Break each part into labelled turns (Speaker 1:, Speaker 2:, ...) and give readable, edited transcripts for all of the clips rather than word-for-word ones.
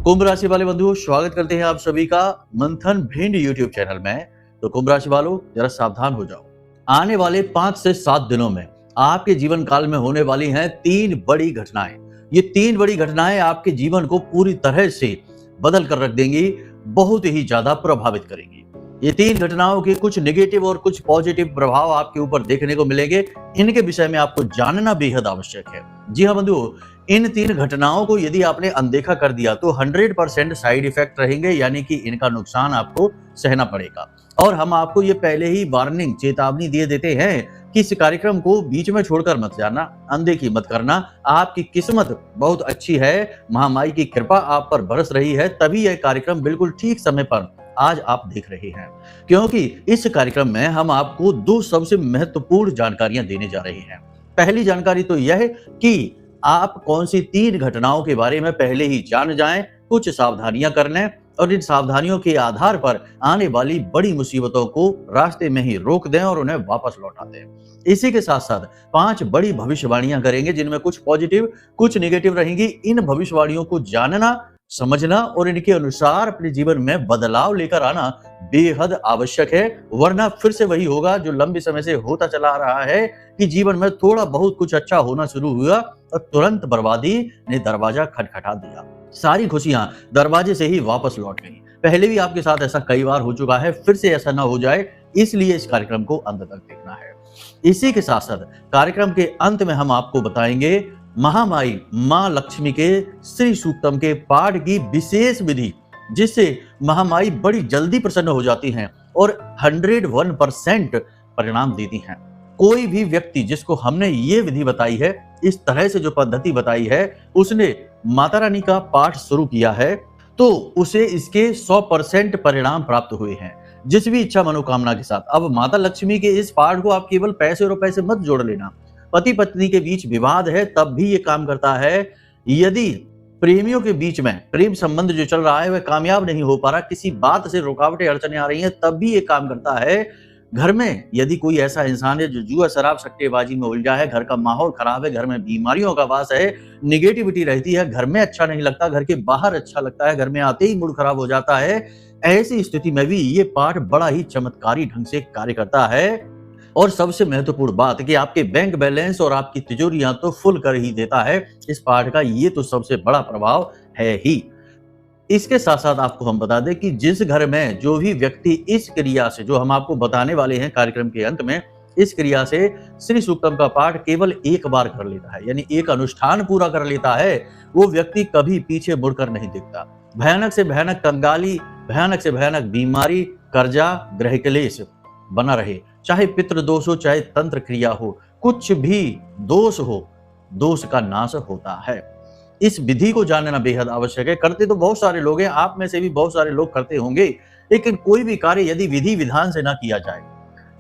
Speaker 1: कुंभ राशि वाले बंधुओं, स्वागत करते हैं आप सभी का मंथन भिंड यूट्यूब चैनल में। तो कुंभ राशि वालों, जरा सावधान हो जाओ। आने वाले 5 से 7 दिनों में आपके जीवन काल में होने वाली हैं 3 बड़ी घटनाएं। ये 3 बड़ी घटनाएं आपके जीवन को पूरी तरह से बदल कर रख देंगी, बहुत ही ज्यादा प्रभावित करेंगी। ये 3 घटनाओं के कुछ नेगेटिव और कुछ पॉजिटिव प्रभाव आपके ऊपर देखने को मिलेंगे। इनके विषय में आपको जानना बेहद आवश्यक है। जी हाँ बंधुओं, इन 3 घटनाओं को यदि आपने अनदेखा कर दिया तो 100% साइड इफेक्ट रहेंगे, यानी कि इनका नुकसान आपको सहना पड़ेगा। और हम आपको ये पहले ही वार्निंग, चेतावनी दे देते हैं कि इस कार्यक्रम को बीच में छोड़कर मत जाना, अनदेखी मत करना। आपकी किस्मत बहुत अच्छी है, महामाई की कृपा आप पर बरस रही है, तभी यह कार्यक्रम बिल्कुल ठीक समय पर आज आप देख रहे हैं। क्योंकि इस कार्यक्रम में हम आपको 2 सबसे महत्वपूर्ण जानकारियां देने जा रहे हैं। पहली जानकारी तो यह है कि आप कौन सी 3 घटनाओं के बारे में पहले ही जान जाएं, कुछ सावधानियां कर लें और इन सावधानियों के आधार पर आने वाली बड़ी मुसीबतों को रास्ते में ही रोक दें और उन्हें वापस लौटा दें। इसी के साथ साथ 5 बड़ी भविष्यवाणियां करेंगे, जिनमें कुछ पॉजिटिव कुछ नेगेटिव रहेंगी। इन भविष्यवाणियों को जानना, समझना और इनके अनुसार अपने जीवन में बदलाव लेकर आना बेहद आवश्यक है, वरना फिर से वही होगा जो लंबे समय से होता चला आ रहा है कि जीवन में थोड़ा बहुत कुछ अच्छा होना शुरू हुआ और तुरंत बर्बादी ने दरवाजा खटखटा दिया। सारी खुशियां दरवाजे से ही वापस लौट गई। पहले भी आपके साथ ऐसा कई बार हो चुका है, फिर से ऐसा ना हो जाए, इसलिए इस कार्यक्रम को अंत तक देखना है। इसी के साथ साथ कार्यक्रम के अंत में हम आपको बताएंगे महामाई मां लक्ष्मी के श्री सूक्तम के पाठ की विशेष विधि, जिससे महामाई बड़ी जल्दी प्रसन्न हो जाती हैं और 101% परिणाम देती हैं। कोई भी व्यक्ति जिसको हमने ये विधि बताई है, इस तरह से जो पद्धति बताई है, उसने माता रानी का पाठ शुरू किया है तो उसे इसके 100% परिणाम प्राप्त हुए हैं, जिस भी इच्छा मनोकामना के साथ। अब माता लक्ष्मी के इस पाठ को आप केवल पैसे रुपए से मत जोड़ लेना। पति पत्नी के बीच विवाद है तब भी ये काम करता है। यदि प्रेमियों के बीच में प्रेम संबंध जो चल रहा है वह कामयाब नहीं हो पा रहा, किसी बात से रुकावटें अड़चने आ रही हैं, तब भी ये काम करता है। घर में यदि कोई ऐसा इंसान है जो जुआ शराब सट्टेबाजी में उलझा है, घर का माहौल खराब है, घर में बीमारियों का वास है, निगेटिविटी रहती है, घर में अच्छा नहीं लगता, घर के बाहर अच्छा लगता है, घर में आते ही मूड खराब हो जाता है, ऐसी स्थिति में भी ये पाठ बड़ा ही चमत्कारी ढंग से कार्य करता है। और सबसे महत्वपूर्ण बात कि आपके बैंक बैलेंस और आपकी तिजोरियां तो फुल कर ही देता है इस पाठ का, ये तो सबसे बड़ा प्रभाव है ही। इसके साथ साथ आपको हम बता दें कि जिस घर में जो भी व्यक्ति इस क्रिया से, जो हम आपको बताने वाले हैं कार्यक्रम के अंत में, इस क्रिया से श्री सूक्तम का पाठ केवल एक बार कर लेता है, यानी एक अनुष्ठान पूरा कर लेता है, वो व्यक्ति कभी पीछे मुड़कर नहीं देखता। भयानक से भयानक कंगाली, भयानक से भयानक बीमारी, कर्जा, ग्रह क्लेश बना रहे, चाहे पितृ दोष हो, चाहे तंत्र क्रिया हो, कुछ भी दोष हो, दोष का नाश होता है। इस विधि को जानना बेहद आवश्यक है। करते तो बहुत सारे लोग हैं, आप में से भी बहुत सारे लोग करते होंगे, लेकिन कोई भी कार्य यदि विधि विधान से ना किया जाए,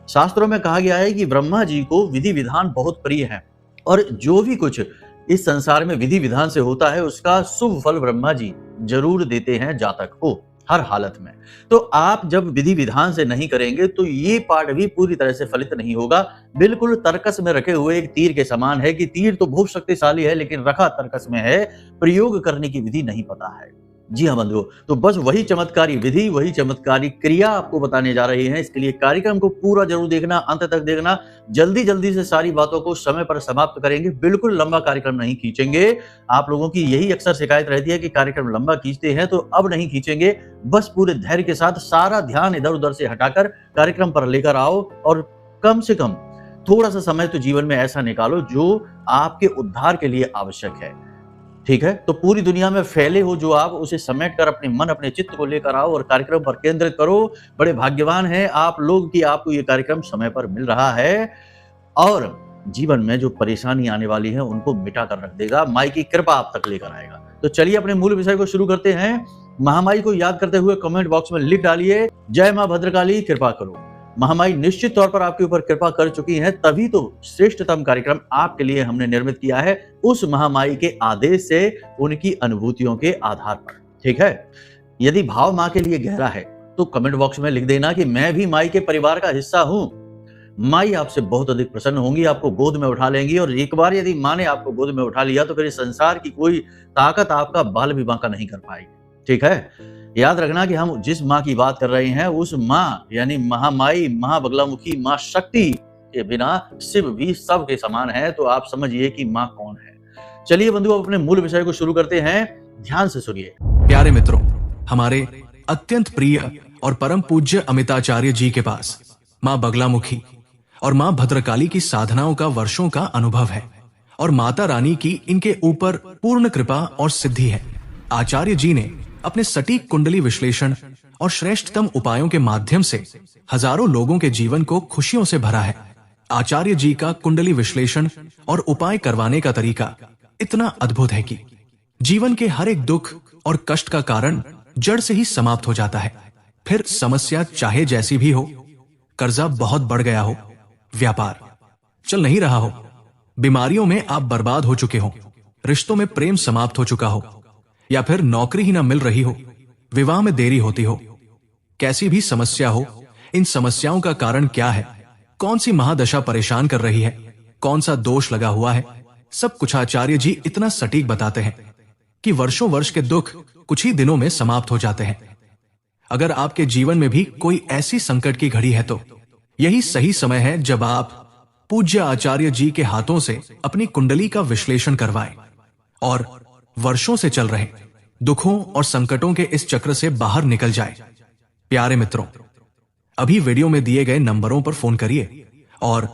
Speaker 1: शास्त्रों में कहा गया है कि ब्रह्मा जी को विधि विधान बहुत प्रिय है और जो भी कुछ इस संसार में विधि विधान से होता है उसका शुभ फल ब्रह्मा जी जरूर देते हैं जातक को, हर हालत में। तो आप जब विधि विधान से नहीं करेंगे तो ये पाठ भी पूरी तरह से फलित नहीं होगा। बिल्कुल तर्कस में रखे हुए एक तीर के समान है कि तीर तो बहुत शक्तिशाली है, लेकिन रखा तर्कस में है, प्रयोग करने की विधि नहीं पता है। जी हाँ बंधुओं, तो बस वही चमत्कारी विधि, वही चमत्कारी क्रिया आपको बताने जा रहे हैं। इसके लिए कार्यक्रम को पूरा जरूर देखना, अंत तक देखना। जल्दी जल्दी से सारी बातों को समय पर समाप्त करेंगे, बिल्कुल लंबा कार्यक्रम नहीं खींचेंगे। आप लोगों की यही अक्सर शिकायत रहती है कि कार्यक्रम लंबा खींचते हैं, तो अब नहीं खींचेंगे। बस पूरे धैर्य के साथ सारा ध्यान इधर उधर से हटाकर कार्यक्रम पर लेकर आओ और कम से कम थोड़ा सा समय तो जीवन में ऐसा निकालो जो आपके उद्धार के लिए आवश्यक है। ठीक है, तो पूरी दुनिया में फैले हो जो आप, उसे समेट कर अपने मन, अपने चित्त को लेकर आओ और कार्यक्रम पर केंद्रित करो। बड़े भाग्यवान हैं आप लोग कि आपको ये कार्यक्रम समय पर मिल रहा है और जीवन में जो परेशानी आने वाली है उनको मिटा कर रख देगा। माई की कृपा आप तक लेकर आएगा। तो चलिए अपने मूल विषय को शुरू करते हैं। महामाई को याद करते हुए कमेंट बॉक्स में लिख डालिए, जय मां भद्रकाली कृपा करो। महामाई निश्चित तौर पर आपके ऊपर कृपा कर चुकी है, तभी तो श्रेष्ठतम कार्यक्रम आपके लिए हमने निर्मित किया है, उस महामाई के आदेश से, उनकी अनुभूतियों के आधार पर। ठीक है, यदि भाव माँ के लिए गहरा है तो कमेंट बॉक्स में लिख देना कि मैं भी माई के परिवार का हिस्सा हूँ। माई आपसे बहुत अधिक प्रसन्न होंगी, आपको गोद में उठा लेंगी और एक बार यदि माँ ने आपको गोद में उठा लिया तो फिर इस संसार की कोई ताकत आपका बाल भी बांका नहीं कर पाएगी। ठीक है। याद रखना कि हम जिस माँ की बात कर रहे हैं उस माँ यानी महामाई, महाबगलामुखी, माँ शक्ति के बिना शिव भी सबके समान है, तो आप समझिए कि माँ कौन है। चलिए बंधुओं, अपने मूल विषय को शुरू करते हैं, ध्यान से सुनिए।
Speaker 2: प्यारे मित्रों, हमारे अत्यंत प्रिय और परम पूज्य अमिताचार्य जी के पास माँ बगलामुखी और माँ भद्रकाली की साधनाओं का वर्षों का अनुभव है और माता रानी की इनके ऊपर पूर्ण कृपा और सिद्धि है। आचार्य जी ने अपने सटीक कुंडली विश्लेषण और श्रेष्ठतम उपायों के माध्यम से हजारों लोगों के जीवन को खुशियों से भरा है। आचार्य जी का कुंडली विश्लेषण और उपाय करवाने का तरीका इतना अद्भुत है कि जीवन के हर एक दुख और कष्ट का कारण जड़ से ही समाप्त हो जाता है। फिर समस्या चाहे जैसी भी हो, कर्जा बहुत बढ़ गया हो, व्यापार चल नहीं रहा हो, बीमारियों में आप बर्बाद हो चुके हो, रिश्तों में प्रेम समाप्त हो चुका हो, या फिर नौकरी ही ना मिल रही हो, विवाह में देरी होती हो, कैसी भी समस्या हो, इन समस्याओं का कारण क्या है, कौन सी महादशा परेशान कर रही है, कौन सा दोष लगा हुआ है, सब कुछ आचार्य जी इतना सटीक बताते हैं कि वर्षों वर्ष के दुख कुछ ही दिनों में समाप्त हो जाते हैं। अगर आपके जीवन में भी कोई ऐसी संकट की घड़ी है तो यही सही समय है जब आप पूज्य आचार्य जी के हाथों से अपनी कुंडली का विश्लेषण करवाएं और वर्षों से चल रहे दुखों और संकटों के इस चक्र से बाहर निकल जाए। प्यारे मित्रों, अभी वीडियो में दिए गए नंबरों पर फोन करिए और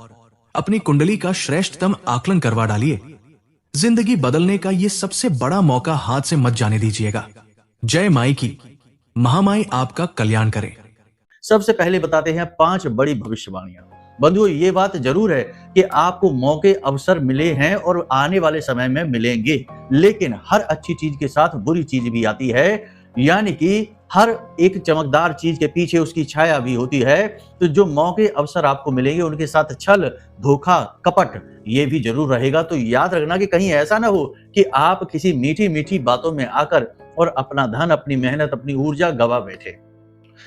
Speaker 2: अपनी कुंडली का श्रेष्ठतम आकलन करवा डालिए। जिंदगी बदलने का ये सबसे बड़ा मौका हाथ से मत जाने दीजिएगा। जय माई की, महामाई आपका कल्याण करे।
Speaker 1: सबसे पहले बताते हैं 5 बड़ी भविष्यवाणियां। बंधुओं, ये बात जरूर है कि आपको मौके अवसर मिले हैं और आने वाले समय में मिलेंगे, लेकिन हर अच्छी चीज के साथ बुरी चीज भी आती है, यानी कि हर एक चमकदार चीज के पीछे उसकी छाया भी होती है। तो जो मौके अवसर आपको मिलेंगे उनके साथ छल, धोखा, कपट ये भी जरूर रहेगा। तो याद रखना कि कहीं ऐसा ना हो कि आप किसी मीठी मीठी बातों में आकर और अपना धन, अपनी मेहनत, अपनी ऊर्जा गवा बैठे।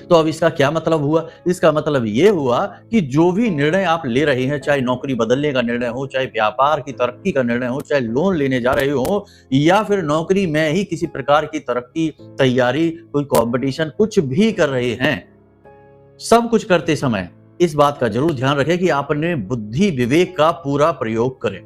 Speaker 1: तो अब इसका क्या मतलब हुआ? इसका मतलब ये हुआ कि जो भी निर्णय आप ले रहे हैं, चाहे नौकरी बदलने का निर्णय हो, चाहे व्यापार की तरक्की का निर्णय हो, चाहे लोन लेने जा रहे हो, या फिर नौकरी में ही किसी प्रकार की तरक्की, तैयारी, कोई कंपटीशन कुछ भी कर रहे हैं, सब कुछ करते समय इस बात का जरूर ध्यान रखें कि आप अपने बुद्धि विवेक का पूरा प्रयोग करें।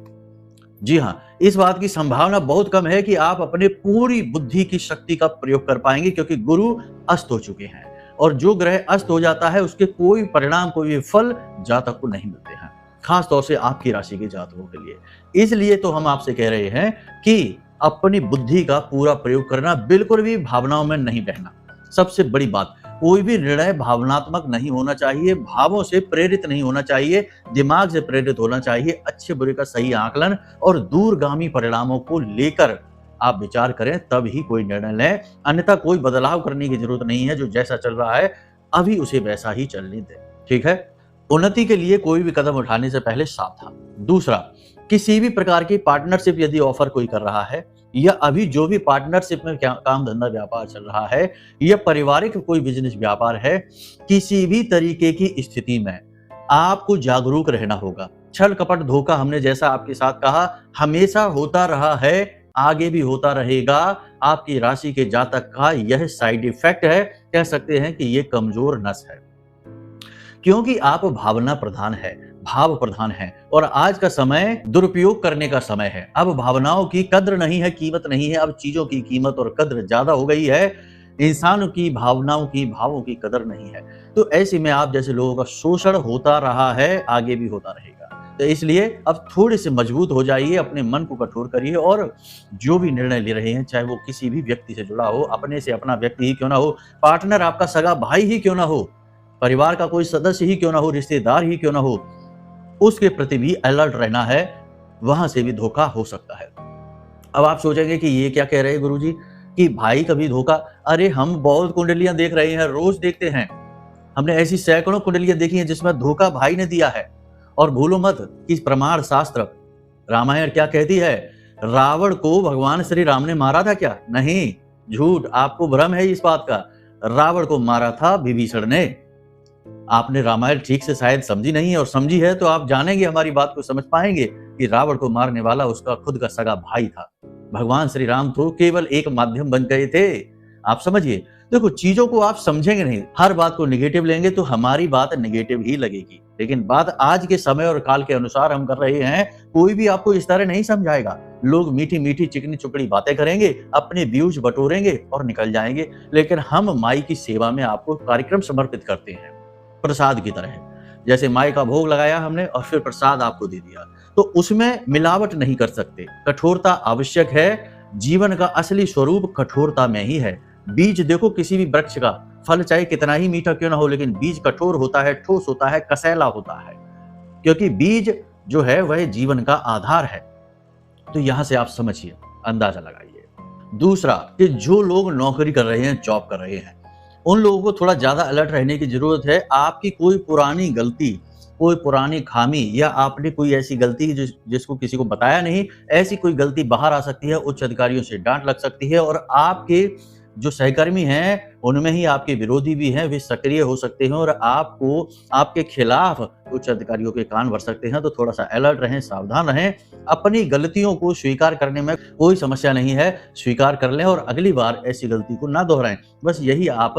Speaker 1: जी हाँ, इस बात की संभावना बहुत कम है कि आप अपने पूरी बुद्धि की शक्ति का प्रयोग कर पाएंगे, क्योंकि गुरु अस्त हो चुके हैं और जो ग्रह अस्त हो जाता है उसके कोई परिणाम, कोई फल जातक को नहीं मिलते हैं, खास तौर से आपकी राशि के जातकों के लिए। इसलिए तो हम आपसे कह रहे हैं कि अपनी बुद्धि का पूरा प्रयोग करना, बिल्कुल भी भावनाओं में नहीं बहना। सबसे बड़ी बात, कोई भी निर्णय भावनात्मक नहीं होना चाहिए, भावों से प्रेरित नहीं होना चाहिए, दिमाग से प्रेरित होना चाहिए। अच्छे बुरे का सही आकलन और दूरगामी परिणामों को लेकर आप विचार करें, तब ही कोई निर्णय लें, अन्यथा कोई बदलाव करने की जरूरत नहीं है। जो जैसा चल रहा है अभी उसे वैसा ही चलने दें, ठीक है। उन्नति के लिए कोई भी कदम उठाने से पहले सावधान। दूसरा, किसी भी प्रकार की पार्टनरशिप यदि ऑफर कोई कर रहा है, या अभी जो भी पार्टनरशिप में काम धंधा व्यापार चल रहा है, या पारिवारिक कोई बिजनेस व्यापार है, किसी भी तरीके की स्थिति में आपको जागरूक रहना होगा। छल कपट धोखा, हमने जैसा आपके साथ कहा, हमेशा होता रहा है, आगे भी होता रहेगा। आपकी राशि के जातक का यह साइड इफेक्ट है, कह सकते हैं कि यह कमजोर नस है, क्योंकि आप भावना प्रधान है, भाव प्रधान है, और आज का समय दुरुपयोग करने का समय है। अब भावनाओं की कद्र नहीं है, कीमत नहीं है, अब चीजों की कीमत और कद्र ज्यादा हो गई है। इंसानों की भावनाओं की, भावों की कदर नहीं है। तो ऐसे में आप जैसे लोगों का शोषण होता रहा है, आगे भी होता रहेगा। तो इसलिए अब थोड़े से मजबूत हो जाइए, अपने मन को कठोर करिए, और जो भी निर्णय ले रहे हैं, चाहे वो किसी भी व्यक्ति से जुड़ा हो, अपने से अपना व्यक्ति ही क्यों ना हो, पार्टनर आपका सगा भाई ही क्यों ना हो, परिवार का कोई सदस्य ही क्यों ना हो, रिश्तेदार ही क्यों ना हो, उसके प्रति भी अलर्ट रहना है, वहां से भी धोखा हो सकता है। अब आप सोचेंगे कि ये क्या कह रहे हैं गुरुजी कि भाई कभी धोखा? अरे हम बहुत कुंडलियां देख रहे हैं, रोज देखते हैं, हमने ऐसी सैकड़ों कुंडलियां देखी हैं जिसमें धोखा भाई ने दिया है। और भूलो मत कि प्रमाण शास्त्र रामायण क्या कहती है, रावण को भगवान श्री राम ने मारा था क्या? नहीं, झूठ, आपको भ्रम है इस बात का। रावण को मारा था विभीषण ने। आपने रामायण ठीक से शायद समझी नहीं है, और समझी है तो आप जानेंगे, हमारी बात को समझ पाएंगे कि रावण को मारने वाला उसका खुद का सगा भाई था। भगवान श्री राम तो केवल एक माध्यम बन गए थे। आप समझिए, देखो चीजों को आप समझेंगे नहीं, हर बात को निगेटिव लेंगे तो हमारी बात निगेटिव ही लगेगी। लेकिन बात आज के समय और काल के अनुसार हम कर रहे हैं, कोई भी आपको इस तरह नहीं समझाएगा। लोग मीठी मीठी चिकनी चुपड़ी बातें करेंगे, अपने व्यूज बटोरेंगे और निकल जाएंगे। लेकिन हम माई की सेवा में आपको कार्यक्रम समर्पित करते हैं प्रसाद की तरह। जैसे माई का भोग लगाया हमने और फिर प्रसाद आपको दे दिया, तो उसमें मिलावट नहीं कर सकते। कठोरता आवश्यक है। जीवन का असली स्वरूप कठोरता में ही है। बीज देखो किसी भी वृक्ष का, फल चाहे कितना ही मीठा क्यों ना हो, लेकिन बीज कठोर होता है, ठोस होता है, कसैला होता है, क्योंकि बीज जो है वह जीवन का आधार है। तो यहां से आप समझिए, अंदाजा लगाइए। दूसरा कि जो लोग नौकरी कर रहे हैं, जॉब कर रहे हैं, उन लोगों को थोड़ा ज्यादा अलर्ट रहने की जरूरत है। आपकी कोई पुरानी गलती, कोई पुरानी खामी, या आपने कोई ऐसी गलती जिसको किसी को बताया नहीं, ऐसी कोई गलती बाहर आ सकती है, उच्च अधिकारियों से डांट लग सकती है, और आपके जो सहकर्मी हैं उनमें ही आपके विरोधी भी हैं, वे सक्रिय हो सकते हैं और आपको, आपके खिलाफ उच्च अधिकारियों के कान भर सकते हैं। तो थोड़ा सा अलर्ट रहें, सावधान रहें। अपनी गलतियों को स्वीकार करने में कोई समस्या नहीं है, स्वीकार कर लें और अगली बार ऐसी गलती को ना दोहराएं। बस यही आप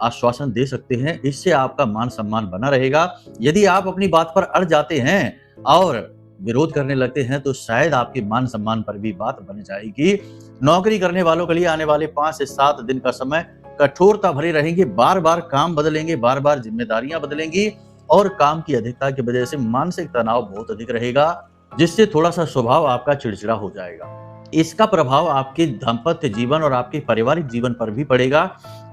Speaker 1: आश्वासन दे सकते हैं। इससे आपका मान सम्मान बना रहेगा। यदि आप अपनी बात पर अड़ जाते हैं और विरोध करने लगते हैं तो शायद आपके मान सम्मान पर भी बात बन जाएगी। नौकरी करने वालों के लिए आने वाले 5 से 7 दिन का समय कठोरता भरे रहेंगे। बार बार काम बदलेंगे, बार बार जिम्मेदारियां बदलेंगी और काम की अधिकता की वजह से मानसिक तनाव बहुत अधिक रहेगा, जिससे थोड़ा सा स्वभाव आपका चिड़चिड़ा हो जाएगा। इसका प्रभाव आपके दाम्पत्य जीवन और आपके पारिवारिक जीवन पर भी पड़ेगा।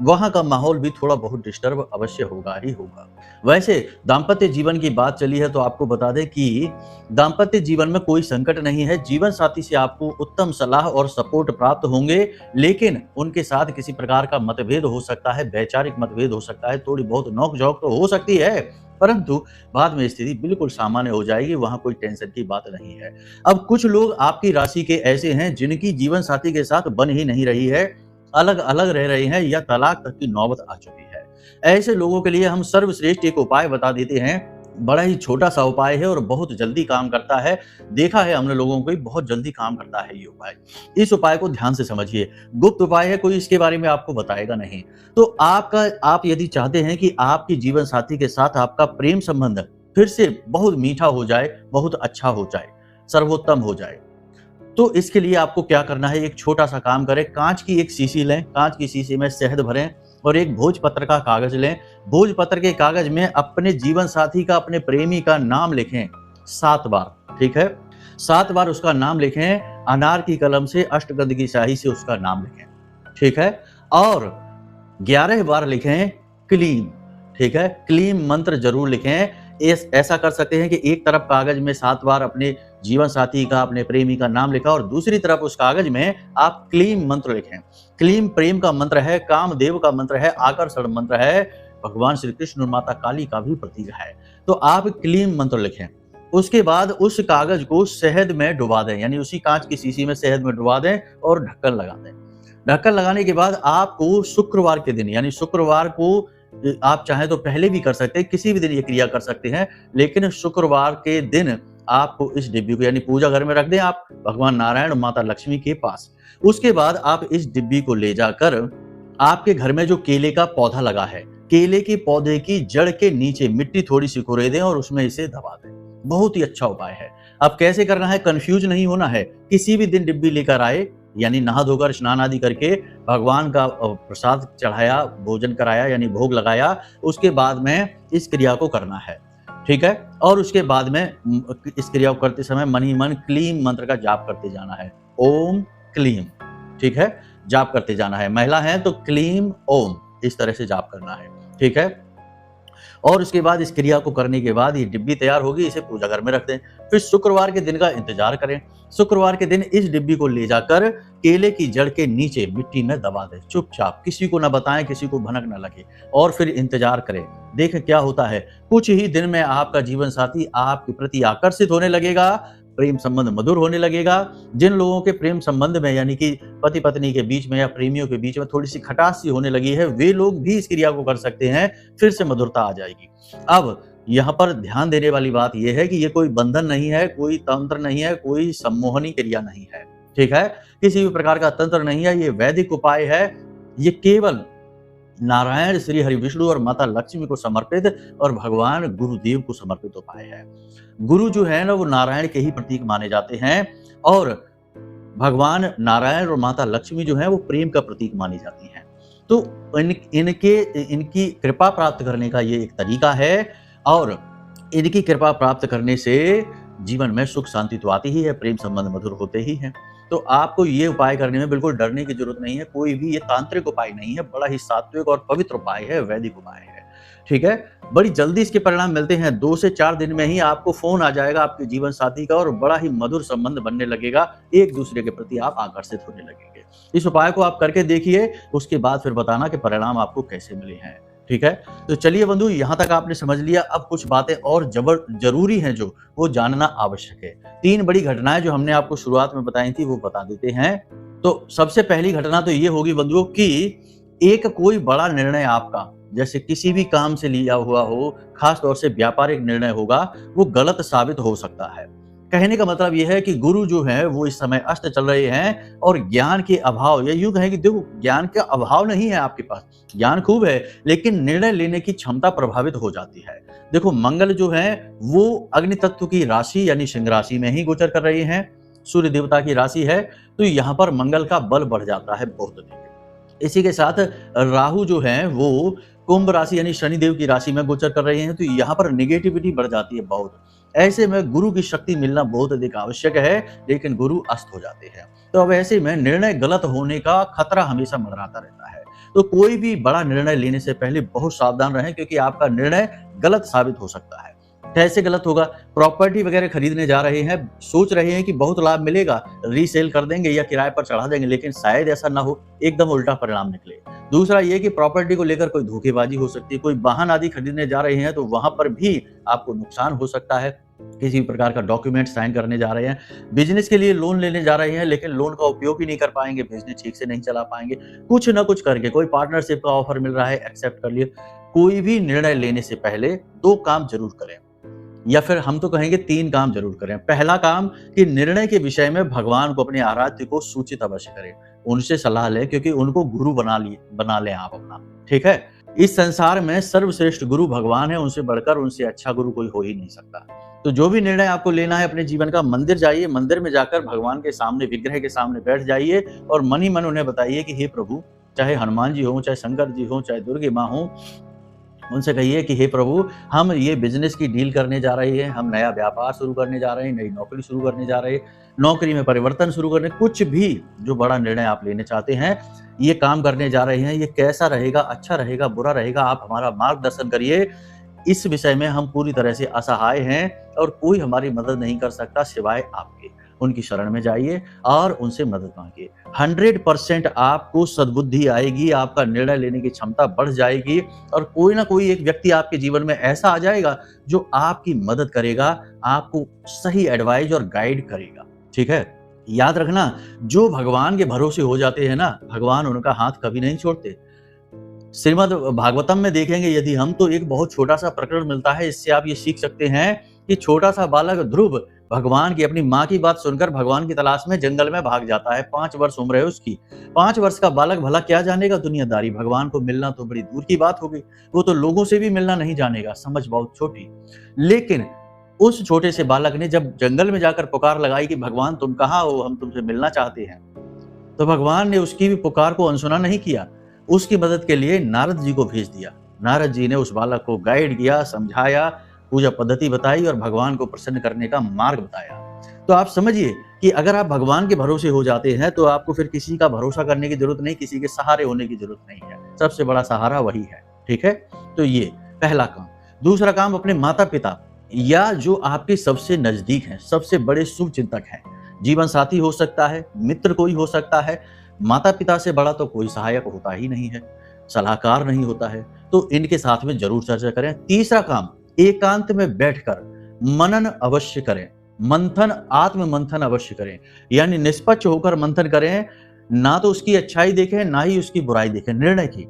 Speaker 1: वहां का माहौल भी थोड़ा बहुत डिस्टर्ब अवश्य होगा ही होगा। वैसे दाम्पत्य जीवन की बात चली है तो आपको बता दें कि दाम्पत्य जीवन में कोई संकट नहीं है। जीवन साथी से आपको उत्तम सलाह और सपोर्ट प्राप्त होंगे, लेकिन उनके साथ किसी प्रकार का मतभेद हो सकता है, वैचारिक मतभेद हो सकता है, थोड़ी बहुत नोक-झोंक तो हो सकती है, परंतु बाद में स्थिति बिल्कुल सामान्य हो जाएगी। वहां कोई टेंशन की बात नहीं है। अब कुछ लोग आपकी राशि के ऐसे हैं जिनकी जीवन साथी के साथ बन ही नहीं रही है, अलग अलग रह रहे हैं या तलाक तक की नौबत आ चुकी है। ऐसे लोगों के लिए हम सर्वश्रेष्ठ एक उपाय बता देते हैं। बड़ा ही छोटा सा उपाय है और बहुत जल्दी काम करता है। देखा है हमने लोगों को, बहुत जल्दी काम करता है ये उपाय। इस उपाय को ध्यान से समझिए। गुप्त उपाय है, कोई इसके बारे में आपको बताएगा नहीं। तो आप यदि चाहते हैं कि आपके जीवन साथी के साथ आपका प्रेम संबंध फिर से बहुत मीठा हो जाए, बहुत अच्छा हो जाए, सर्वोत्तम हो जाए, तो इसके लिए आपको क्या करना है, एक छोटा सा काम करें। कांच की एक शीशी लें, कांच की शीशी में शहद भरें और एक भोजपत्र का कागज लें। भोजपत्र के कागज में अपने जीवन साथी का, अपने प्रेमी का नाम लिखें 7 बार, ठीक है। 7 बार उसका नाम लिखें। अनार की कलम से, अष्टगंध की स्याही से उसका नाम लिखें, ठीक है। और 11 बार लिखें क्लीम, ठीक है। क्लीम मंत्र जरूर लिखें। ऐसा कर सकते हैं कि एक तरफ कागज में 7 बार अपने जीवन साथी का, अपने प्रेमी का नाम लिखा और दूसरी तरफ उस कागज में आप क्लीम मंत्र लिखें। क्लीम प्रेम का मंत्र है, कामदेव का मंत्र है, आकर्षण मंत्र है, भगवान श्री कृष्ण और माता काली का भी प्रतीक है। तो आप क्लीम मंत्र लिखें। उसके बाद उस कागज को शहद में डुबा दें, यानी उसी कांच की शीशी में शहद में डुबा दें और ढक्कन लगा दें। ढक्कन लगाने के बाद आपको शुक्रवार के दिन, यानी शुक्रवार को, आप चाहें तो पहले भी कर सकते हैं, किसी भी दिन ये क्रिया कर सकते हैं, लेकिन शुक्रवार के दिन आपको इस डिब्बी को, यानी पूजा घर में रख दें आप भगवान नारायण और माता लक्ष्मी के पास। उसके बाद आप इस डिब्बी को ले जाकर आपके घर में जो केले का पौधा लगा है, केले के पौधे की जड़ के नीचे मिट्टी थोड़ी सी खुरे दें और उसमें इसे दबा दें। बहुत ही अच्छा उपाय है। अब कैसे करना है, कंफ्यूज नहीं होना है। किसी भी दिन डिब्बी लेकर आए, यानी नहा धोकर स्नान आदि करके भगवान का प्रसाद चढ़ाया, भोजन कराया, यानी भोग लगाया, उसके बाद में इस क्रिया को करना है, ठीक है। और उसके बाद में इस क्रिया को करते समय मन ही मन क्लीम मंत्र का जाप करते जाना है, ओम क्लीम, ठीक है, जाप करते जाना है। महिला है तो क्लीम ओम, इस तरह से जाप करना है, ठीक है। और उसके बाद इस क्रिया को करने के बाद ये डिब्बी तैयार होगी, इसे पूजा घर में रख दें। फिर शुक्रवार के दिन का इंतजार करें। शुक्रवार के दिन इस डिब्बी को ले जाकर केले की जड़ के नीचे मिट्टी में दबा दें, चुपचाप, किसी को ना बताएं, किसी को भनक ना लगे, और फिर इंतजार करें, देखें क्या होता है। कुछ ही दिन में आपका जीवन साथी आपके प्रति आकर्षित होने लगेगा, प्रेम संबंध मधुर होने लगेगा। जिन लोगों के प्रेम संबंध में, यानी कि पति पत्नी के बीच में या प्रेमियों के बीच में थोड़ी सी खटास सी होने लगी है, वे लोग भी इस क्रिया को कर सकते हैं, फिर से मधुरता आ जाएगी। अब यहाँ पर ध्यान देने वाली बात यह है कि ये कोई बंधन नहीं है, कोई तंत्र नहीं है, कोई सम्मोहनी क्रिया नहीं है, ठीक है। किसी भी प्रकार का तंत्र नहीं है, ये वैदिक उपाय है। ये केवल नारायण, श्री हरि विष्णु और माता लक्ष्मी को समर्पित और भगवान गुरुदेव को समर्पित उपाय है। गुरु जो है ना वो नारायण के ही प्रतीक माने जाते हैं और भगवान नारायण और माता लक्ष्मी जो है वो प्रेम का प्रतीक मानी जाती हैं। तो इनकी कृपा प्राप्त करने का ये एक तरीका है और इनकी कृपा प्राप्त करने से जीवन में सुख शांति तो आती ही है, प्रेम संबंध मधुर होते ही हैं। तो आपको ये उपाय करने में बिल्कुल डरने की जरूरत नहीं है। कोई भी ये तांत्रिक उपाय नहीं है, बड़ा ही सात्विक और पवित्र उपाय है, वैदिक उपाय है। ठीक है, बड़ी जल्दी इसके परिणाम मिलते हैं। 2 से 4 दिन में ही आपको फोन आ जाएगा आपके जीवन साथी का और बड़ा ही मधुर संबंध बनने लगेगा, एक दूसरे के प्रति आप आकर्षित होने लगेंगे। इस उपाय को आप करके देखिए, उसके बाद फिर बताना कि परिणाम आपको कैसे मिले हैं। ठीक है, तो चलिए बंधु, यहाँ तक आपने समझ लिया। अब कुछ बातें और जरूरी हैं जो वो जानना आवश्यक है। 3 बड़ी घटनाएं जो हमने आपको शुरुआत में बताई थी वो बता देते हैं। तो सबसे पहली घटना तो ये होगी बंधुओं कि एक कोई बड़ा निर्णय आपका, जैसे किसी भी काम से लिया हुआ हो, खास तौर से व्यापारिक निर्णय होगा, वो गलत साबित हो सकता है। कहने का मतलब यह है कि गुरु जो है वो इस समय अस्त चल रहे हैं और ज्ञान के अभाव, या यूं कहें कि देखो ज्ञान का अभाव नहीं है आपके पास, ज्ञान खूब है लेकिन निर्णय लेने की क्षमता प्रभावित हो जाती है। देखो मंगल जो है वो अग्नि तत्व की राशि यानी सिंह राशि में ही गोचर कर रहे हैं, सूर्य देवता की राशि है, तो यहाँ पर मंगल का बल बढ़ जाता है बहुत अधिक। इसी के साथ राहु जो है वो कुंभ राशि यानी शनिदेव की राशि में गोचर कर रहे हैं, तो यहाँ पर निगेटिविटी बढ़ जाती है बहुत। ऐसे में गुरु की शक्ति मिलना बहुत अधिक आवश्यक है, लेकिन गुरु अस्त हो जाते हैं, तो अब ऐसे में निर्णय गलत होने का खतरा हमेशा मंडराता रहता है। तो कोई भी बड़ा निर्णय लेने से पहले बहुत सावधान रहें, क्योंकि आपका निर्णय गलत साबित हो सकता है। कैसे गलत होगा? प्रॉपर्टी वगैरह खरीदने जा रहे हैं, सोच रहे हैं कि बहुत लाभ मिलेगा, रीसेल कर देंगे या किराए पर चढ़ा देंगे, लेकिन शायद ऐसा ना हो, एकदम उल्टा परिणाम निकले। दूसरा ये कि प्रॉपर्टी को लेकर कोई धोखेबाजी हो सकती है, कोई वाहन आदि खरीदने जा रहे हैं तो वहां पर भी आपको नुकसान हो सकता है। किसी प्रकार का डॉक्यूमेंट साइन करने जा रहे हैं, बिजनेस के लिए लोन लेने जा रहे हैं, लेकिन लोन का उपयोग ही नहीं कर पाएंगे, बिजनेस ठीक से नहीं चला पाएंगे। कुछ ना कुछ करके कोई पार्टनरशिप का ऑफर मिल रहा है, एक्सेप्ट कर लिए। कोई भी निर्णय लेने से पहले 2 काम जरूर करें, या फिर हम तो कहेंगे 3 काम जरूर करें। पहला काम कि निर्णय के विषय में भगवान को, अपने आराध्य को सूचित अवश्य करें, उनसे सलाह लें, क्योंकि उनको गुरु बना लें आप अपना। ठीक है, इस संसार में सर्वश्रेष्ठ गुरु भगवान है, उनसे बढ़कर, उनसे अच्छा गुरु कोई हो ही नहीं सकता। तो जो भी निर्णय आपको लेना है अपने जीवन का, मंदिर जाइए, मंदिर में जाकर भगवान के सामने, विग्रह के सामने बैठ जाइए और मन ही मन उन्हें बताइए कि हे प्रभु, चाहे हनुमान जी हो, चाहे शंकर जी हो, चाहे दुर्गे माँ हो, उनसे कहिए कि हे प्रभु, हम ये बिजनेस की डील करने जा रहे हैं, हम नया व्यापार शुरू करने जा रहे हैं, नई नौकरी शुरू करने जा रहे हैं, नौकरी में परिवर्तन शुरू करने, कुछ भी जो बड़ा निर्णय आप लेने चाहते हैं, ये काम करने जा रहे हैं, ये कैसा रहेगा, अच्छा रहेगा, बुरा रहेगा, आप हमारा मार्गदर्शन करिए। इस विषय में हम पूरी तरह से असहाय हैं और कोई हमारी मदद नहीं कर सकता सिवाय आपके। उनकी शरण में जाइए और उनसे मदद मांगिए। 100% आपको सद्बुद्धि आएगी, आपका निर्णय लेने की क्षमता बढ़ जाएगी और कोई ना कोई एक व्यक्ति आपके जीवन में ऐसा आ जाएगा जो आपकी मदद करेगा, आपको सही एडवाइस और गाइड करेगा। ठीक है, याद रखना, जो भगवान के भरोसे हो जाते हैं ना, भगवान उनका हाथ कभी नहीं छोड़ते। श्रीमद् भागवतम में देखेंगे यदि हम, तो एक बहुत छोटा सा प्रकरण मिलता है, इससे आप ये सीख सकते हैं कि छोटा सा बालक ध्रुव भगवान की, अपनी माँ की बात सुनकर भगवान की तलाश में जंगल में भाग जाता है। 5 वर्ष उम्र है उसकी। 5 वर्ष का बालक भला क्या जानेगा दुनियादारी, भगवान को मिलना तो बड़ी दूर की बात हो गई, वो तो लोगों से भी मिलना नहीं जानेगा, समझ बहुत छोटी। लेकिन उस छोटे से बालक ने जब जंगल में जाकर पुकार लगाई कि भगवान तुम कहाँ हो, हम तुमसे मिलना चाहते हैं, तो भगवान ने उसकी भी पुकार को अनसुना नहीं किया, उसकी मदद के लिए नारद जी को भेज दिया। नारद जी ने उस बालक को गाइड किया, समझाया, पूजा पद्धति बताई और भगवान को प्रसन्न करने का मार्ग बताया। तो आप समझिए कि अगर आप भगवान के भरोसे हो जाते हैं तो आपको फिर किसी का भरोसा करने की जरूरत नहीं, किसी के सहारे होने की जरूरत नहीं है। सबसे बड़ा सहारा वही है। ठीक है, तो ये पहला काम। दूसरा काम, अपने माता पिता या जो आपके सबसे नजदीक हैं, सबसे बड़े शुभ चिंतक हैं, जीवन साथी हो सकता है, मित्र कोई हो सकता है, माता पिता से बड़ा तो कोई सहायक होता ही नहीं है, सलाहकार नहीं होता है, तो इनके साथ में जरूर चर्चा करें। तीसरा काम, एकांत में बैठकर मनन अवश्य करें, मंथन, आत्म मंथन अवश्य करें, यानी निष्पक्ष होकर मंथन करें, ना तो उसकी अच्छाई देखें ना ही उसकी बुराई देखें, निर्णय की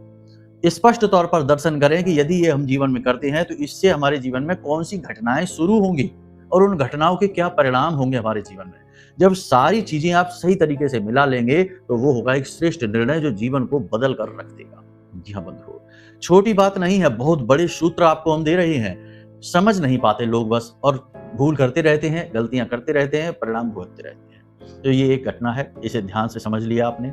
Speaker 1: स्पष्ट तौर पर दर्शन करें कि यदि ये हम जीवन में करते हैं तो इससे हमारे जीवन में कौन सी घटनाएं शुरू होंगी और उन घटनाओं के क्या परिणाम होंगे हमारे जीवन में। जब सारी चीजें आप सही तरीके से मिला लेंगे तो वो होगा एक श्रेष्ठ निर्णय जो जीवन को बदल कर रख देगा। जी हाँ बंधुओं, छोटी बात नहीं है, बहुत बड़े सूत्र आपको हम दे रहे हैं। समझ नहीं पाते लोग बस, और भूल करते रहते हैं, गलतियां करते रहते हैं, परिणाम भुगतते रहते हैं। तो ये एक घटना है, इसे ध्यान से समझ लिया आपने।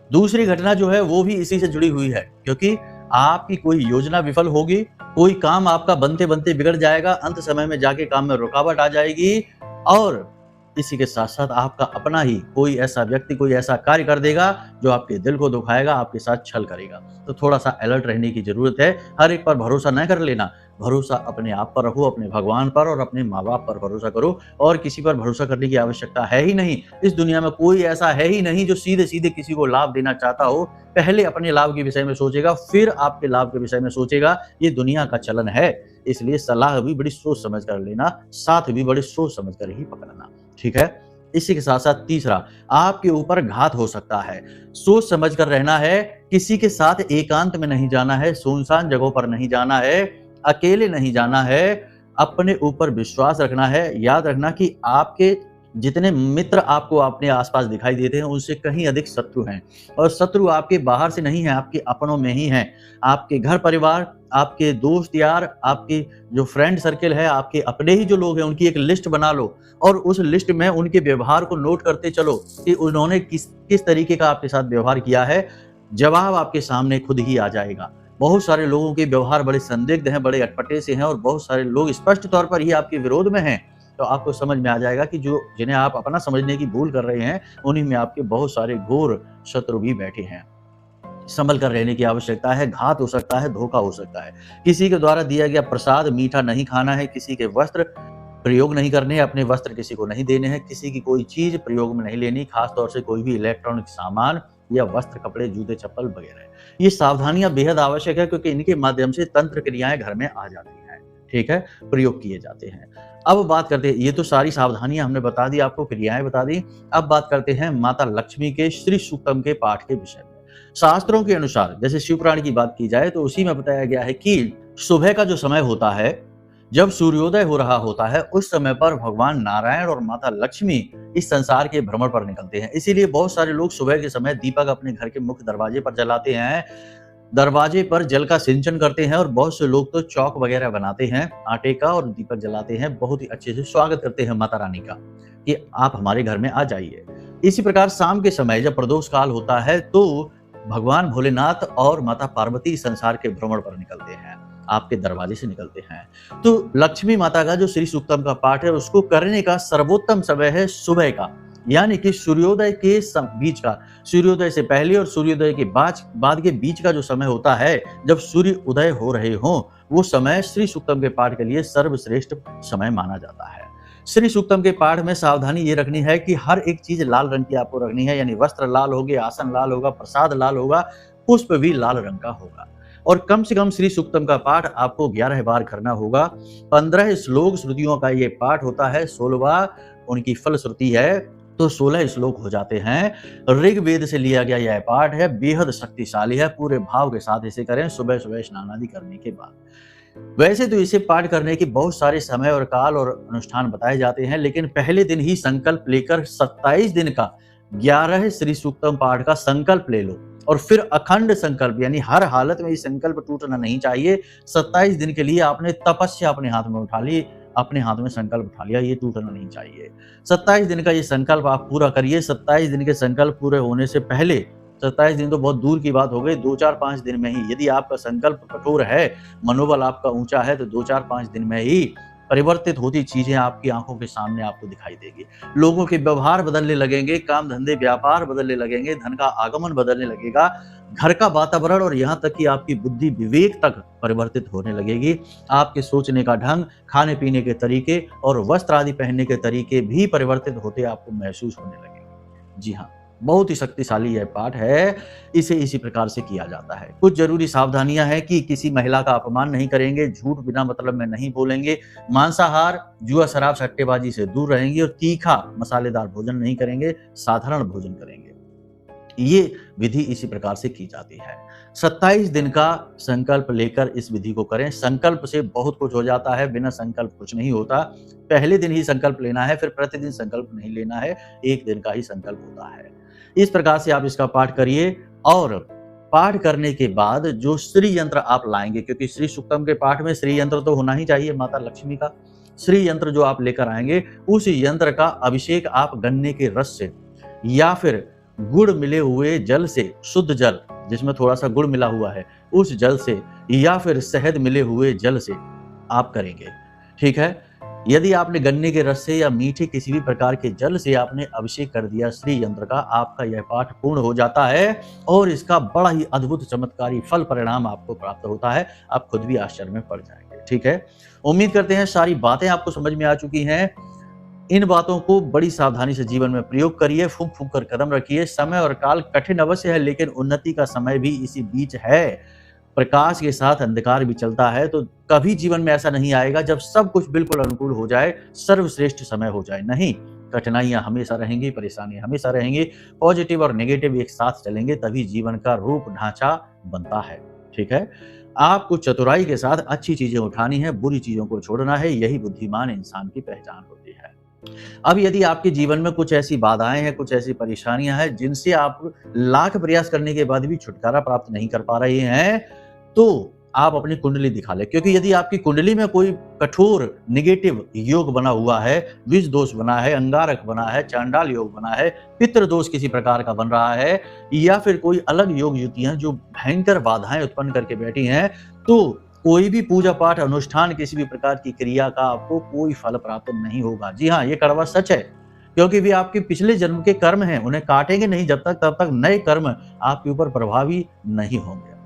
Speaker 1: दूसरी घटना जो है वो भी इसी से जुड़ी हुई है, क्योंकि आपकी कोई योजना विफल होगी, कोई काम आपका बनते बनते बिगड़ जाएगा, अंत समय में जाके काम में रुकावट आ जाएगी, और इसी के साथ साथ आपका अपना ही कोई ऐसा व्यक्ति कोई ऐसा कार्य कर देगा जो आपके दिल को दुखाएगा, आपके साथ छल करेगा। तो थोड़ा सा अलर्ट रहने की जरूरत है। हर एक पर भरोसा न कर लेना, भरोसा अपने आप पर रखो, अपने भगवान पर और अपने माँ बाप पर भरोसा करो, और किसी पर भरोसा करने की आवश्यकता है ही नहीं। इस दुनिया में कोई ऐसा है ही नहीं जो सीधे सीधे किसी को लाभ देना चाहता हो। पहले अपने लाभ के विषय में सोचेगा, फिर आपके लाभ के विषय में सोचेगा। ये दुनिया का चलन है, इसलिए सलाह भी बड़ी सोच समझ कर लेना, साथ भी बड़ी सोच समझ कर ही पकड़ना, ठीक है। इसी के साथ साथ तीसरा, आपके ऊपर घात हो सकता है, सोच समझ कर रहना है। किसी के साथ एकांत में नहीं जाना है, सुनसान जगहों पर नहीं जाना है, अकेले नहीं जाना है, अपने ऊपर विश्वास रखना है। याद रखना कि आपके जितने मित्र आपको अपने आसपास दिखाई देते हैं उनसे कहीं अधिक शत्रु हैं, और शत्रु आपके बाहर से नहीं है, आपके अपनों में ही हैं। आपके घर परिवार, आपके दोस्त यार, आपके जो फ्रेंड सर्किल है, आपके अपने ही जो लोग हैं, उनकी एक लिस्ट बना लो, और उस लिस्ट में उनके व्यवहार को नोट करते चलो कि उन्होंने किस तरीके का आपके साथ व्यवहार किया है। जवाब आपके सामने खुद ही आ जाएगा। बहुत सारे लोगों के व्यवहार बड़े संदिग्ध हैं, बड़े अटपटे से हैं, और बहुत सारे लोग स्पष्ट तौर पर ही आपके विरोध में हैं। तो आपको समझ में आ जाएगा कि जिन्हें आप अपना समझने की भूल कर रहे हैं, उन्हीं में आपके बहुत सारे घोर शत्रु भी बैठे हैं। संभल कर रहने की आवश्यकता है। घात हो सकता है, धोखा हो सकता है। किसी के द्वारा दिया गया प्रसाद मीठा नहीं खाना है, किसी के वस्त्र प्रयोग नहीं करने, अपने वस्त्र किसी को नहीं देने हैं, किसी की कोई चीज प्रयोग में नहीं लेनी, खासतौर से कोई भी इलेक्ट्रॉनिक सामान या वस्त्र, कपड़े, जूते, चप्पल वगैरह। ये सावधानियां बेहद आवश्यक है, क्योंकि इनके माध्यम से तंत्र क्रियाएं घर में आ जाती हैं, ठीक है, प्रयोग किए जाते हैं। अब बात करते हैं, ये तो सारी सावधानियां हमने बता दी आपको, क्रियाएं बता दी। अब बात करते हैं माता लक्ष्मी के श्री सूक्तम के पाठ के विषय में। शास्त्रों के अनुसार, जैसे शिवपुराण की बात की जाए तो उसी में बताया गया है कि सुबह का जो समय होता है, जब सूर्योदय हो रहा होता है, उस समय पर भगवान नारायण और माता लक्ष्मी इस संसार के भ्रमण पर निकलते हैं। इसीलिए बहुत सारे लोग सुबह के समय दीपक अपने घर के मुख्य दरवाजे पर जलाते हैं, दरवाजे पर जल का सिंचन करते हैं, और बहुत से लोग तो चौक वगैरह बनाते हैं आटे का और दीपक जलाते हैं। बहुत ही अच्छे से स्वागत करते हैं माता रानी का कि आप हमारे घर में आ जाइए। इसी प्रकार शाम के समय जब प्रदोष काल होता है तो भगवान भोलेनाथ और माता पार्वती संसार के भ्रमण पर निकलते हैं, आपके दरवाजे से निकलते हैं। तो लक्ष्मी माता का जो श्री सूक्तम का पाठ है, उसको करने का सर्वोत्तम समय है सुबह का, यानी कि सूर्योदय के बीच का, सूर्योदय से पहले और सूर्योदय के बाद के बीच का जो समय होता है, जब सूर्य उदय हो रहे हों, वो समय श्री सूक्तम के पाठ के लिए सर्वश्रेष्ठ समय माना जाता है। श्री सूक्तम के पाठ में सावधानी ये रखनी है कि हर एक चीज लाल रंग की आपको रखनी है, यानी वस्त्र लाल होंगे, आसन लाल होगा, प्रसाद लाल होगा, पुष्प भी लाल रंग का होगा, और कम से कम श्री सूक्तम का पाठ आपको 11 बार करना होगा। 15 श्लोक श्रुतियों का ये पाठ होता है, 16वां उनकी फल श्रुति है, तो 16 श्लोक हो जाते हैं। ऋग्वेद से लिया गया यह पाठ है, बेहद शक्तिशाली है। पूरे भाव के साथ इसे करें सुबह सुबह स्नान आदि करने के बाद। वैसे तो इसे पाठ करने के बहुत सारे समय और काल और अनुष्ठान बताए जाते हैं, लेकिन पहले दिन ही संकल्प लेकर 27 दिन का 11 श्री सूक्तम पाठ का संकल्प ले लो, और फिर अखंड संकल्प, यानी हर हालत में ये संकल्प टूटना नहीं चाहिए। 27 दिन के लिए आपने तपस्या अपने हाथ में उठा ली, अपने हाथ में संकल्प उठा लिया, ये टूटना नहीं चाहिए। 27 दिन का ये संकल्प आप पूरा करिए। 27 दिन के संकल्प पूरे होने से पहले, 27 दिन तो बहुत दूर की बात हो गई, 2-4-5 दिन में ही, यदि आपका संकल्प कठोर है, मनोबल आपका ऊंचा है, तो 2-4-5 दिन में ही परिवर्तित होती चीजें आपकी आंखों के सामने आपको दिखाई देगी। लोगों के व्यवहार बदलने लगेंगे, काम धंधे व्यापार बदलने लगेंगे, धन का आगमन बदलने लगेगा, घर का वातावरण और यहाँ तक कि आपकी बुद्धि विवेक तक परिवर्तित होने लगेगी। आपके सोचने का ढंग, खाने पीने के तरीके और वस्त्र आदि पहनने के तरीके भी परिवर्तित होते आपको महसूस होने लगेंगे। जी हाँ, बहुत ही शक्तिशाली यह पाठ है। इसे इसी प्रकार से किया जाता है। कुछ जरूरी सावधानियां हैं कि किसी महिला का अपमान नहीं करेंगे, झूठ बिना मतलब में नहीं बोलेंगे, मांसाहार, जुआ, शराब, सट्टेबाजी से दूर रहेंगे, और तीखा मसालेदार भोजन नहीं करेंगे, साधारण भोजन करेंगे। ये विधि इसी प्रकार से की जाती है। 27 दिन का संकल्प लेकर इस विधि को करें। संकल्प से बहुत कुछ हो जाता है, बिना संकल्प कुछ नहीं होता। पहले दिन ही संकल्प लेना है, फिर प्रतिदिन संकल्प नहीं लेना है, एक दिन का ही संकल्प होता है। इस प्रकार से आप इसका पाठ करिए और पाठ करने के बाद जो श्री यंत्र आप लाएंगे, क्योंकि श्री सुक्तम के पाठ में श्री यंत्र तो होना ही चाहिए माता लक्ष्मी का। श्री यंत्र जो आप लेकर आएंगे, उस यंत्र का अभिषेक आप गन्ने के रस से या फिर गुड़ मिले हुए जल से, शुद्ध जल जिसमें थोड़ा सा गुड़ मिला हुआ है, उस जल से या फिर शहद मिले हुए जल से आप करेंगे। ठीक है, यदि आपने गन्ने के रस से या मीठे किसी भी प्रकार के जल से आपने अभिषेक कर दिया श्री यंत्र का, आपका यह पाठ पूर्ण हो जाता है और इसका बड़ा ही अद्भुत चमत्कारी फल परिणाम आपको प्राप्त होता है। आप खुद भी आश्चर्य में पड़ जाएंगे। ठीक है, उम्मीद करते हैं सारी बातें आपको समझ में आ चुकी हैं। इन बातों को बड़ी सावधानी से जीवन में प्रयोग करिए, फूंक फूंक कर कदम रखिए। समय और काल कठिन अवश्य है, लेकिन उन्नति का समय भी इसी बीच है। प्रकाश के साथ अंधकार भी चलता है, तो कभी जीवन में ऐसा नहीं आएगा जब सब कुछ बिल्कुल अनुकूल हो जाए, सर्वश्रेष्ठ समय हो जाए। नहीं, कठिनाइयां हमेशा रहेंगी, परेशानियां हमेशा रहेंगी। पॉजिटिव और नेगेटिव एक साथ चलेंगे, तभी जीवन का रूप ढांचा बनता है। ठीक है, आपको चतुराई के साथ अच्छी चीजें उठानी है, बुरी चीजों को छोड़ना है। यही बुद्धिमान इंसान की पहचान होती है। अब यदि आपके जीवन में कुछ ऐसी बाधाएं हैं, कुछ ऐसी परेशानियां हैं जिनसे आप लाख प्रयास करने के बाद भी छुटकारा प्राप्त नहीं कर पा रहे हैं, तो आप अपनी कुंडली दिखा लें। क्योंकि यदि आपकी कुंडली में कोई कठोर नेगेटिव योग बना हुआ है, विष दोष बना है, अंगारक बना है, चांडाल योग बना है, पितृ दोष किसी प्रकार का बन रहा है, या फिर कोई अलग योग युतियां जो भयंकर बाधाएं उत्पन्न करके बैठी हैं, तो कोई भी पूजा पाठ अनुष्ठान, किसी भी प्रकार की क्रिया का आपको कोई फल प्राप्त नहीं होगा। जी हाँ, ये कड़वा सच है, क्योंकि वे आपके पिछले जन्म के कर्म हैं, उन्हें काटेंगे नहीं जब तक, तब तक नए कर्म आपके ऊपर प्रभावी नहीं होंगे।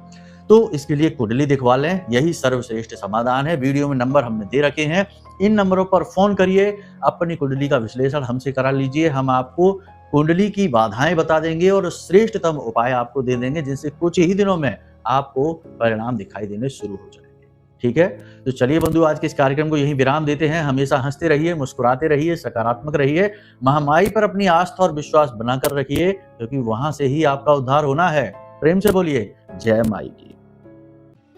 Speaker 1: तो इसके लिए कुंडली दिखवा लें, यही सर्वश्रेष्ठ समाधान है। वीडियो में नंबर हमने दे रखे हैं, इन नंबरों पर फोन करिए, अपनी कुंडली का विश्लेषण हमसे करा लीजिए। हम आपको कुंडली की बाधाएं बता देंगे और श्रेष्ठतम उपाय आपको दे देंगे, जिनसे कुछ ही दिनों में आपको परिणाम दिखाई देने शुरू हो जाएंगे। ठीक है, तो चलिए बंधु, आज के इस कार्यक्रम को यहीं विराम देते हैं। हमेशा हंसते रहिए, मुस्कुराते रहिए, सकारात्मक रहिए, महामाई पर अपनी आस्था और विश्वास बनाकर रखिए, क्योंकि वहां से ही आपका उद्धार होना है। प्रेम से बोलिए जय माई की।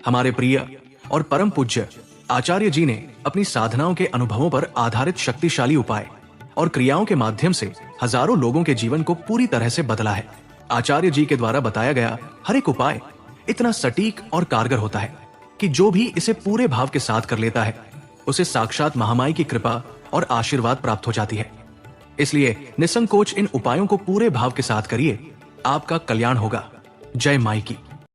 Speaker 2: हमारे प्रिय और परम पूज्य आचार्य जी ने अपनी साधनाओं के अनुभवों पर आधारित शक्तिशाली उपाय और क्रियाओं के माध्यम से हजारों लोगों के जीवन को पूरी तरह से बदला है। आचार्य जी के द्वारा बताया गया हर एक उपाय इतना सटीक और कारगर होता है कि जो भी इसे पूरे भाव के साथ कर लेता है, उसे साक्षात महामाई की कृपा और आशीर्वाद प्राप्त हो जाती है। इसलिए निसंकोच इन उपायों को पूरे भाव के साथ करिए, आपका कल्याण होगा। जय माई की।